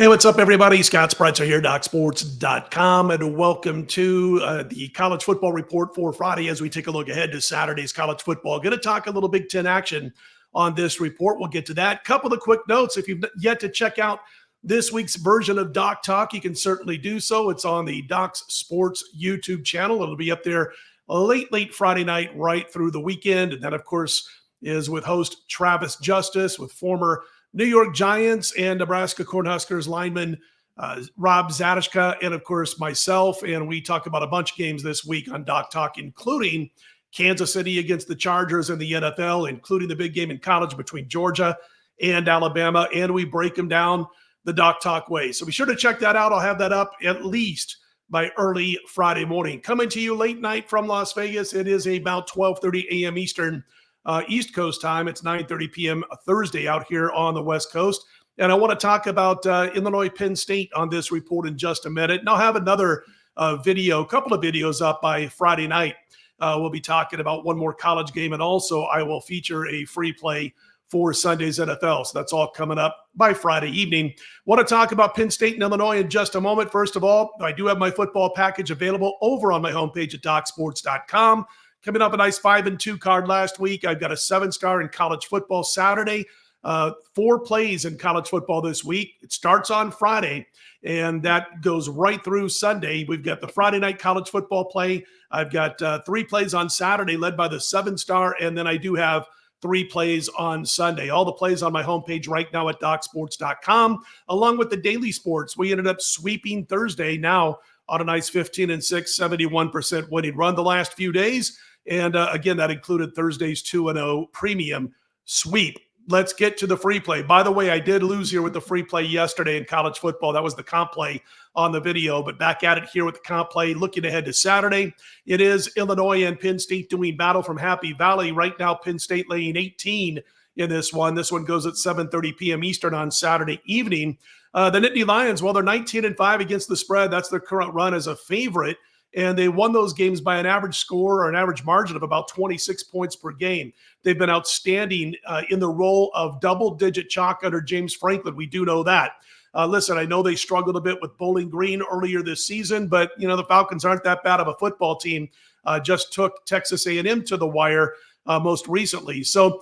Hey, what's up, everybody? Scott Spreitzer here, DocSports.com, and welcome to the college football report for Friday as we take a look ahead to Saturday's college football. Going to talk a little Big Ten action on this report. We'll get to that. Couple of quick notes. If you've yet to check out this week's version of Doc Talk, you can certainly do so. It's on the Doc's Sports YouTube channel. It'll be up there late Friday night, right through the weekend. And that, of course, is with host Travis Justice, with former New York Giants and Nebraska Cornhuskers lineman Rob Zadishka, and of course myself. And we talk about a bunch of games this week on Doc Talk, including Kansas City against the Chargers in the NFL, including the big game in college between Georgia and Alabama. And we break them down the Doc Talk way. So be sure to check that out. I'll have that up at least by early Friday morning. Coming to you late night from Las Vegas. It is about 12:30 a.m. Eastern East Coast time. It's 9:30 p.m. Thursday out here on the West Coast. And I want to talk about Illinois Penn State on this report in just a minute. And I'll have another couple of videos up by Friday night. We'll be talking about one more college game, and also I will feature a free play for Sunday's NFL. So that's all coming up by Friday evening. Want to talk about Penn State and Illinois in just a moment. First of all, I do have my football package available over on my homepage at DocSports.com. Coming up a nice 5-2 card last week. I've got a 7-star in college football Saturday, 4 plays in college football this week. It starts on Friday, and that goes right through Sunday. We've got the Friday night college football play. I've got 3 plays on Saturday led by the 7-star, and then I do have 3 plays on Sunday. All the plays on my homepage right now at DocSports.com, along with the daily sports. We ended up sweeping Thursday now on a nice 15-6, 71% winning run the last few days. And again, that included Thursday's 2-0 premium sweep. Let's get to the free play. By the way, I did lose here with the free play yesterday in college football. That was the comp play on the video, but back at it here with the comp play. Looking ahead to Saturday, it is Illinois and Penn State doing battle from Happy Valley. Right now, Penn State laying 18 in this one. This one goes at 7:30 p.m. Eastern on Saturday evening. The Nittany Lions, well, they're 19-5 against the spread. That's their current run as a favorite. And they won those games by an average score or an average margin of about 26 points per game. They've been outstanding in the role of double-digit chalk under James Franklin. We do know that. Listen, I know they struggled a bit with Bowling Green earlier this season, but, the Falcons aren't that bad of a football team. Just took Texas A&M to the wire most recently. So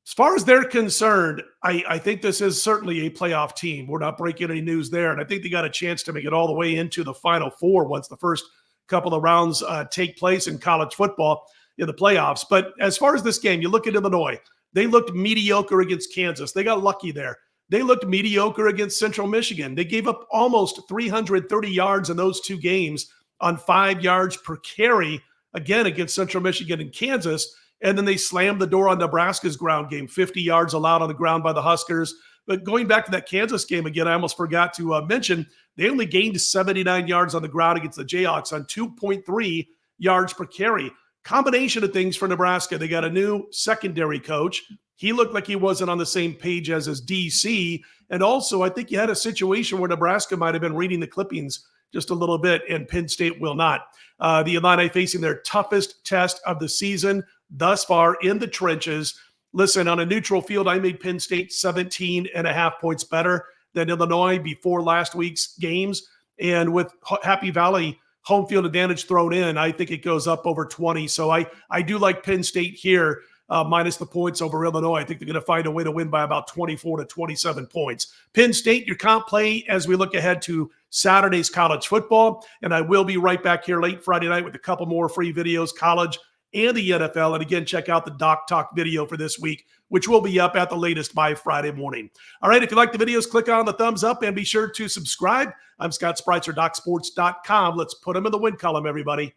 as far as they're concerned, I think this is certainly a playoff team. We're not breaking any news there, and I think they got a chance to make it all the way into the Final Four once the first couple of rounds take place in college football in the playoffs. But as far as this game, you look at Illinois. They looked mediocre against Kansas. They got lucky there. They looked mediocre against Central Michigan. They gave up almost 330 yards in those 2 games on 5 yards per carry, again, against Central Michigan and Kansas. And then they slammed the door on Nebraska's ground game, 50 yards allowed on the ground by the Huskers. But going back to that Kansas game again, I almost forgot to mention, they only gained 79 yards on the ground against the Jayhawks on 2.3 yards per carry. Combination of things for Nebraska. They got a new secondary coach. He looked like he wasn't on the same page as his DC. And also, I think you had a situation where Nebraska might have been reading the clippings just a little bit, and Penn State will not. The Illini facing their toughest test of the season thus far in the trenches. Listen, on a neutral field, I made Penn State 17.5 points better than Illinois before last week's games. And with Happy Valley home field advantage thrown in, I think it goes up over 20. So I do like Penn State here, minus the points over Illinois. I think they're going to find a way to win by about 24 to 27 points. Penn State, your comp play as we look ahead to Saturday's college football. And I will be right back here late Friday night with a couple more free videos, college and the NFL. And again, check out the Doc Talk video for this week, which will be up at the latest by Friday morning. All right, if you like the videos, click on the thumbs up and be sure to subscribe. I'm Scott Spreitzer, DocSports.com. Let's put them in the win column, everybody.